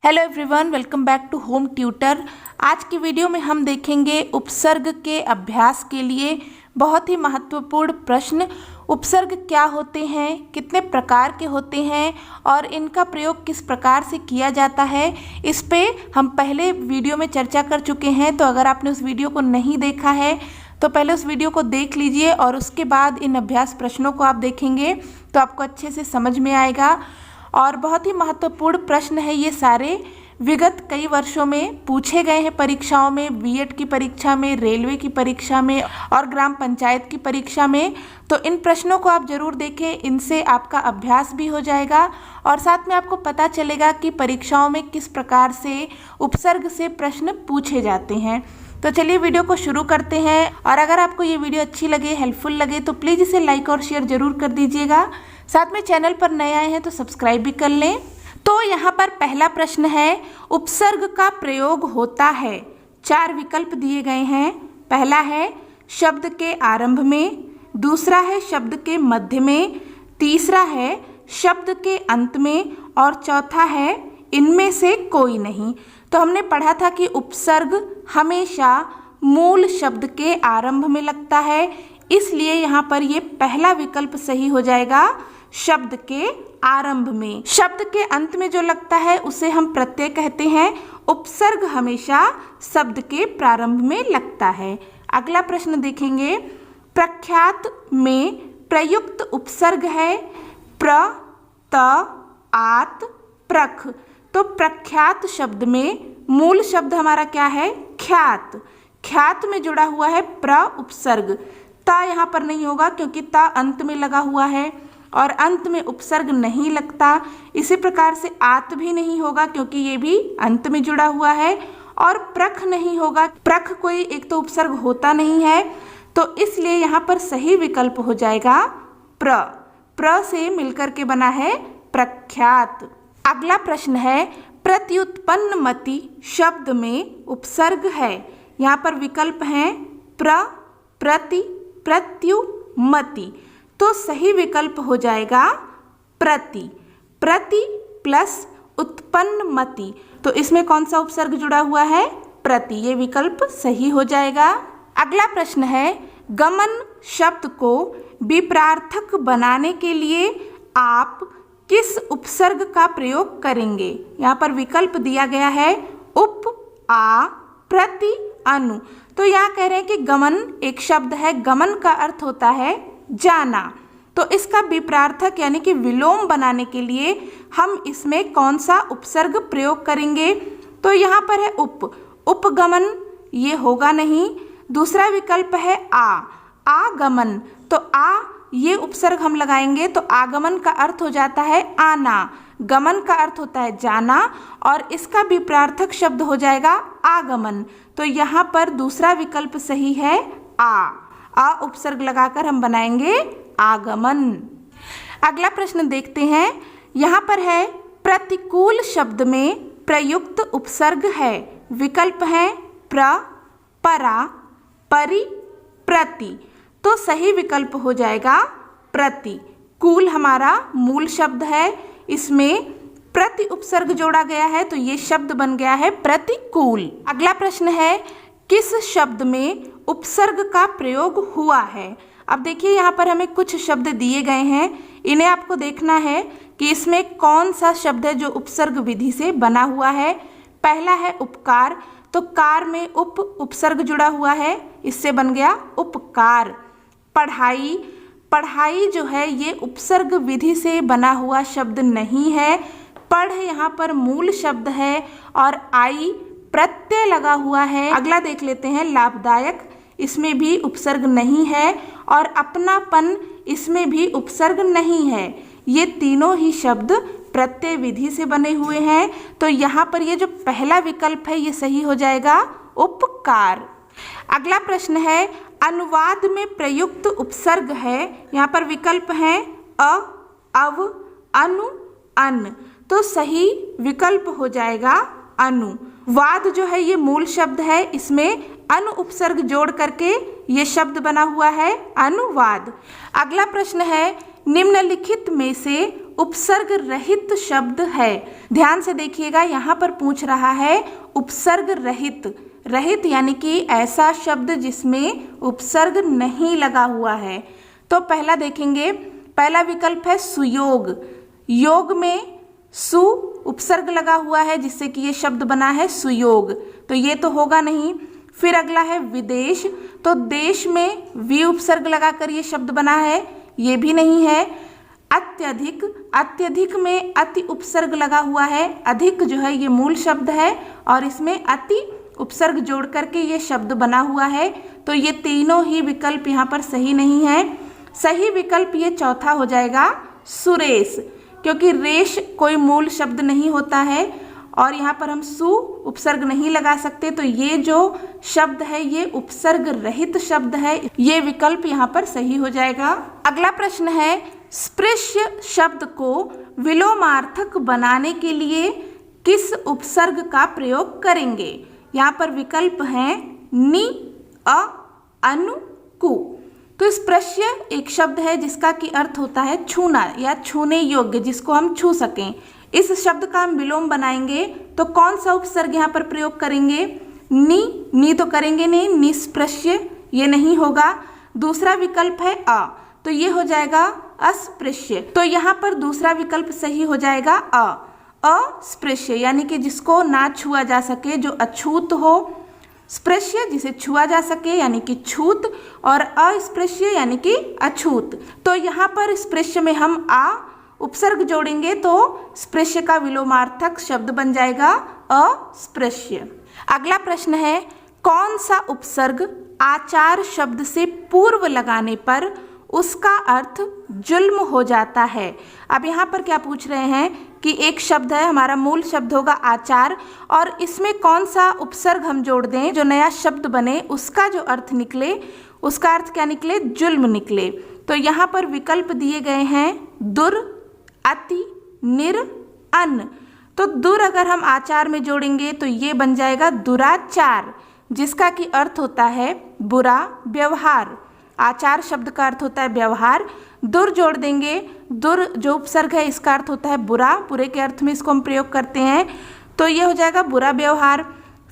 Hello everyone, welcome back to home tutor. आज की video में हम देखेंगे उपसर्ग के अभ्यास के लिए बहुत ही महत्वपूर्ण प्रश्न। उपसर्ग क्या होते हैं, कितने प्रकार के होते हैं और इनका प्रयोग किस प्रकार से किया जाता है, इस पे हम पहले वीडियो में चर्चा कर चुके हैं। तो अगर आपने उस वीडियो को नहीं देखा है तो पहले उस वीडियो को देख लीजिए और उसके बाद इन अभ्यास प्रश्नों को आप देखेंगे तो आपको अच्छे से समझ में आएगा। और बहुत ही महत्वपूर्ण प्रश्न है ये सारे, विगत कई वर्षों में पूछे गए हैं परीक्षाओं में, बीएड की परीक्षा में, रेलवे की परीक्षा में और ग्राम पंचायत की परीक्षा में। तो इन प्रश्नों को आप जरूर देखें, इनसे आपका अभ्यास भी हो जाएगा और साथ में आपको पता चलेगा कि परीक्षाओं में किस प्रकार से उपसर्ग से प्रश्न पूछे जाते हैं। तो चलिए वीडियो को शुरू करते हैं। और अगर आपको ये वीडियो अच्छी लगे, हेल्पफुल लगे तो प्लीज़ इसे लाइक और शेयर जरूर कर दीजिएगा। साथ में चैनल पर नए आए हैं तो सब्सक्राइब भी कर लें। तो यहाँ पर पहला प्रश्न है, उपसर्ग का प्रयोग होता है। 4 विकल्प दिए गए हैं। पहला है शब्द के आरंभ में, दूसरा है शब्द के मध्य में, तीसरा है शब्द के अंत में और चौथा है इनमें से कोई नहीं। तो हमने पढ़ा था कि उपसर्ग हमेशा मूल शब्द के आरंभ में लगता है, इसलिए यहाँ पर ये पहला विकल्प सही हो जाएगा, शब्द के आरंभ में। शब्द के अंत में जो लगता है उसे हम प्रत्यय कहते हैं। उपसर्ग हमेशा शब्द के प्रारंभ में लगता है। अगला प्रश्न देखेंगे, प्रख्यात में प्रयुक्त उपसर्ग है प्र, त, आत, प्रख। तो प्रख्यात शब्द में मूल शब्द हमारा क्या है, ख्यात। ख्यात में जुड़ा हुआ है प्र उपसर्ग। ता यहाँ पर नहीं होगा क्योंकि ता अंत में लगा हुआ है और अंत में उपसर्ग नहीं लगता। इसी प्रकार से आत भी नहीं होगा क्योंकि ये भी अंत में जुड़ा हुआ है। और प्रख नहीं होगा, प्रख कोई एक तो उपसर्ग होता नहीं है, तो इसलिए यहाँ पर सही विकल्प हो जाएगा प्र। प्र से मिलकर के बना है प्रख्यात। अगला प्रश्न है, प्रत्युत्पन्नमति शब्द में उपसर्ग है। यहाँ पर विकल्प हैं प्र, प्रति, प्रत्युमति। तो सही विकल्प हो जाएगा प्रति। प्रति प्लस उत्पन्नमति, तो इसमें कौन सा उपसर्ग जुड़ा हुआ है, प्रति। ये विकल्प सही हो जाएगा। अगला प्रश्न है, गमन शब्द को विपरार्थक बनाने के लिए आप किस उपसर्ग का प्रयोग करेंगे। यहाँ पर विकल्प दिया गया है उप, आ, प्रति, अनु। तो यहाँ कह रहे हैं कि गमन एक शब्द है, गमन का अर्थ होता है जाना। तो इसका विपरार्थक यानी कि विलोम बनाने के लिए हम इसमें कौन सा उपसर्ग प्रयोग करेंगे। तो यहाँ पर है उप, उपगमन, ये होगा नहीं। दूसरा विकल्प है आ, आगमन। तो आ ये उपसर्ग हम लगाएंगे तो आगमन का अर्थ हो जाता है आना, गमन का अर्थ होता है जाना और इसका विपरार्थक शब्द हो जाएगा आगमन। तो यहाँ पर दूसरा विकल्प सही है आ उपसर्ग लगाकर हम बनाएंगे आगमन। अगला प्रश्न देखते हैं, यहाँ पर है प्रतिकूल शब्द में प्रयुक्त उपसर्ग है। विकल्प है प्र, परा, परि, प्रति। तो सही विकल्प हो जाएगा प्रति। कूल हमारा मूल शब्द है, इसमें प्रति उपसर्ग जोड़ा गया है तो ये शब्द बन गया है प्रतिकूल। अगला प्रश्न है, किस शब्द में उपसर्ग का प्रयोग हुआ है। अब देखिए यहाँ पर हमें कुछ शब्द दिए गए हैं, इन्हें आपको देखना है कि इसमें कौन सा शब्द है जो उपसर्ग विधि से बना हुआ है। पहला है उपकार, तो कार में उप उपसर्ग जुड़ा हुआ है, इससे बन गया उपकार। पढ़ाई, पढ़ाई जो है ये उपसर्ग विधि से बना हुआ शब्द नहीं है। पढ़ यहाँ पर मूल शब्द है और आई प्रत्यय लगा हुआ है। अगला देख लेते हैं, लाभदायक, इसमें भी उपसर्ग नहीं है और अपनापन, इसमें भी उपसर्ग नहीं है। ये तीनों ही शब्द प्रत्यय विधि से बने हुए हैं। तो यहाँ पर ये जो पहला विकल्प है ये सही हो जाएगा उपकार। अगला प्रश्न है, अनुवाद में प्रयुक्त उपसर्ग है। यहाँ पर विकल्प हैं अ, अव, अनु, अन। तो सही विकल्प हो जाएगा अनु। वाद जो है ये मूल शब्द है, इसमें अनु उपसर्ग जोड़ करके ये शब्द बना हुआ है अनुवाद। अगला प्रश्न है, निम्नलिखित में से उपसर्ग रहित शब्द है। ध्यान से देखिएगा, यहाँ पर पूछ रहा है उपसर्ग रहित। रहित यानी कि ऐसा शब्द जिसमें उपसर्ग नहीं लगा हुआ है। तो पहला देखेंगे, पहला विकल्प है सुयोग। योग में सु उपसर्ग लगा हुआ है जिससे कि ये शब्द बना है सुयोग, तो ये तो होगा नहीं। फिर अगला है विदेश, तो देश में वि उपसर्ग लगाकर ये शब्द बना है, ये भी नहीं है। अत्यधिक, अत्यधिक में अति उपसर्ग लगा हुआ है। अधिक जो है ये मूल शब्द है और इसमें अति उपसर्ग जोड़ करके ये शब्द बना हुआ है, तो ये तीनों ही विकल्प यहाँ पर सही नहीं है। सही विकल्प ये चौथा हो जाएगा सुरेश, क्योंकि रेश कोई मूल शब्द नहीं होता है और यहाँ पर हम सु उपसर्ग नहीं लगा सकते, तो ये जो शब्द है ये उपसर्ग रहित शब्द है, ये विकल्प यहाँ पर सही हो जाएगा। अगला प्रश्न है, स्पृश्य शब्द को विलोमार्थक बनाने के लिए किस उपसर्ग का प्रयोग करेंगे? यहाँ पर विकल्प हैं नि, अ, अनु, कु। तो स्पृश्य एक शब्द है जिसका की अर्थ होता है छूना या छूने योग्य, जिसको हम छू सकें। इस शब्द का हम विलोम बनाएंगे तो कौन सा उपसर्ग यहाँ पर प्रयोग करेंगे? नी तो करेंगे नहीं, निस्पृश्य ये नहीं होगा। दूसरा विकल्प है अ, तो ये हो जाएगा अस्पृश्य। तो यहाँ पर दूसरा विकल्प सही हो जाएगा अस्पृश्य, यानी कि जिसको ना छुआ जा सके, जो अछूत हो। स्पृश्य जिसे छुआ जा सके यानी कि छूत, और अस्पृश्य यानी कि अछूत। तो यहाँ पर स्पृश्य में हम आ उपसर्ग जोड़ेंगे तो स्पृश्य का विलोमार्थक शब्द बन जाएगा अस्पृश्य। अगला प्रश्न है, कौन सा उपसर्ग आचार शब्द से पूर्व लगाने पर उसका अर्थ जुल्म हो जाता है? अब यहाँ पर क्या पूछ रहे हैं कि एक शब्द है, हमारा मूल शब्द होगा आचार, और इसमें कौन सा उपसर्ग हम जोड़ दें जो नया शब्द बने, उसका जो अर्थ निकले, उसका अर्थ क्या निकले? जुल्म निकले। तो यहाँ पर विकल्प दिए गए हैं दुर, अति, निर, अन। तो दुर अगर हम आचार में जोड़ेंगे तो ये बन जाएगा दुराचार, जिसका की अर्थ होता है बुरा व्यवहार। आचार शब्द का अर्थ होता है व्यवहार। दुर जोड़ देंगे, दुर जो उपसर्ग है इसका अर्थ होता है बुरा, बुरे के अर्थ में इसको हम प्रयोग करते हैं, तो ये हो जाएगा बुरा व्यवहार।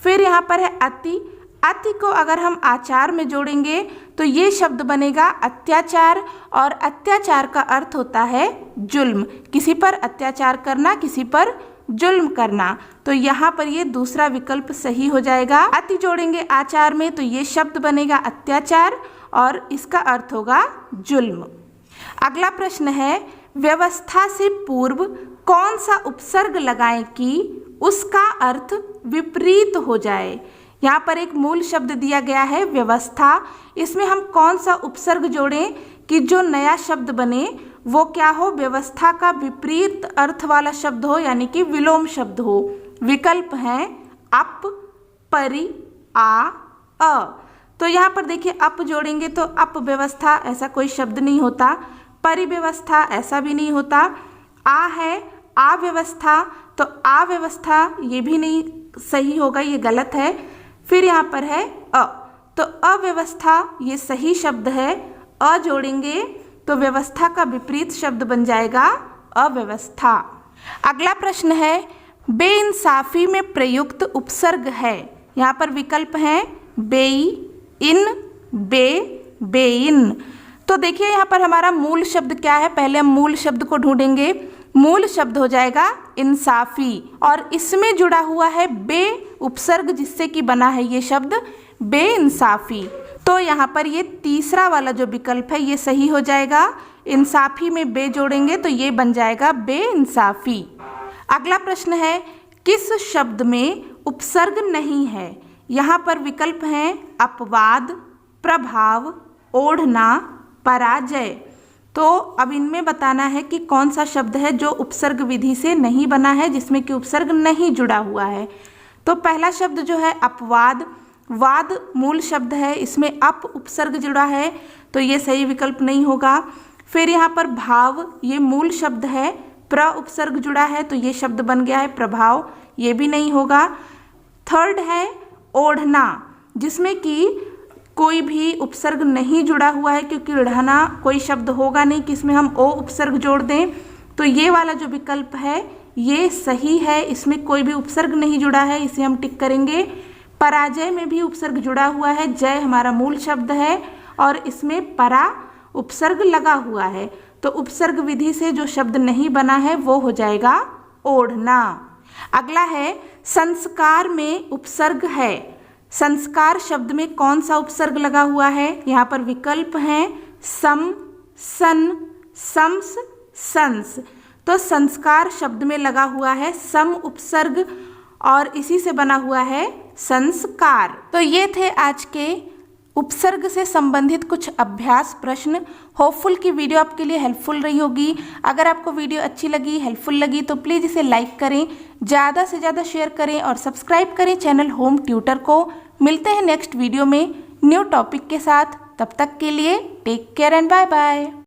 फिर यहाँ पर है अति। अति को अगर हम आचार में जोड़ेंगे तो ये शब्द बनेगा अत्याचार, और अत्याचार का अर्थ होता है जुल्म, किसी पर अत्याचार करना, किसी पर जुल्म करना। तो यहाँ पर ये दूसरा विकल्प सही हो जाएगा। अति जोड़ेंगे आचार में तो ये शब्द बनेगा अत्याचार और इसका अर्थ होगा जुल्म। अगला प्रश्न है, व्यवस्था से पूर्व कौन सा उपसर्ग लगाएं कि उसका अर्थ विपरीत हो जाए? यहाँ पर एक मूल शब्द दिया गया है व्यवस्था, इसमें हम कौन सा उपसर्ग जोड़ें कि जो नया शब्द बने वो क्या हो? व्यवस्था का विपरीत अर्थ वाला शब्द हो, यानी कि विलोम शब्द हो। विकल्प हैं अप, परि, आ, अ। तो यहाँ पर देखिए अप जोड़ेंगे तो अपव्यवस्था ऐसा कोई शब्द नहीं होता, परिव्यवस्था ऐसा भी नहीं होता। आ है अव्यवस्था, तो अव्यवस्था ये भी नहीं सही होगा, ये गलत है। फिर यहाँ पर है अ, तो अव्यवस्था ये सही शब्द है। अ जोड़ेंगे तो व्यवस्था का विपरीत शब्द बन जाएगा अव्यवस्था। अगला प्रश्न है, बेइंसाफी में प्रयुक्त उपसर्ग है। यहाँ पर विकल्प हैं बेई, इन, बे, बेइन। तो देखिए यहाँ पर हमारा मूल शब्द क्या है, पहले हम मूल शब्द को ढूंढेंगे। मूल शब्द हो जाएगा इंसाफी, और इसमें जुड़ा हुआ है बे उपसर्ग जिससे कि बना है ये शब्द बेइंसाफी। तो यहाँ पर ये तीसरा वाला जो विकल्प है ये सही हो जाएगा। इंसाफी में बे जोड़ेंगे तो ये बन जाएगा बेइंसाफी। अगला प्रश्न है, किस शब्द में उपसर्ग नहीं है? यहाँ पर विकल्प हैं अपवाद, प्रभाव, ओढ़ना, पराजय। तो अब इनमें बताना है कि कौन सा शब्द है जो उपसर्ग विधि से नहीं बना है, जिसमें कि उपसर्ग नहीं जुड़ा हुआ है। तो पहला शब्द जो है अपवाद, वाद मूल शब्द है, इसमें अप उपसर्ग जुड़ा है तो ये सही विकल्प नहीं होगा। फिर यहाँ पर भाव ये मूल शब्द है, प्र उपसर्ग जुड़ा है तो ये शब्द बन गया है प्रभाव, ये भी नहीं होगा। थर्ड है ओढ़ना, जिसमें कि कोई भी उपसर्ग नहीं जुड़ा हुआ है, क्योंकि ओढ़ना कोई शब्द होगा नहीं कि इसमें हम ओ उपसर्ग जोड़ दें, तो ये वाला जो विकल्प है ये सही है, इसमें कोई भी उपसर्ग नहीं जुड़ा है, इसे हम टिक करेंगे। पराजय में भी उपसर्ग जुड़ा हुआ है, जय हमारा मूल शब्द है और इसमें परा उपसर्ग लगा हुआ है, तो उपसर्ग विधि से जो शब्द नहीं बना है वो हो जाएगा ओढ़ना। अगला है संस्कार में उपसर्ग है। संस्कार शब्द में कौन सा उपसर्ग लगा हुआ है? यहाँ पर विकल्प हैं सम, सन, सम्स, संस। तो संस्कार शब्द में लगा हुआ है सम उपसर्ग और इसी से बना हुआ है संस्कार। तो ये थे आज के उपसर्ग से संबंधित कुछ अभ्यास प्रश्न। होपफुल की वीडियो आपके लिए हेल्पफुल रही होगी। अगर आपको वीडियो अच्छी लगी, हेल्पफुल लगी तो प्लीज़ इसे लाइक करें, ज़्यादा से ज़्यादा शेयर करें और सब्सक्राइब करें चैनल होम ट्यूटर को। मिलते हैं नेक्स्ट वीडियो में न्यू टॉपिक के साथ। तब तक के लिए take care and bye bye.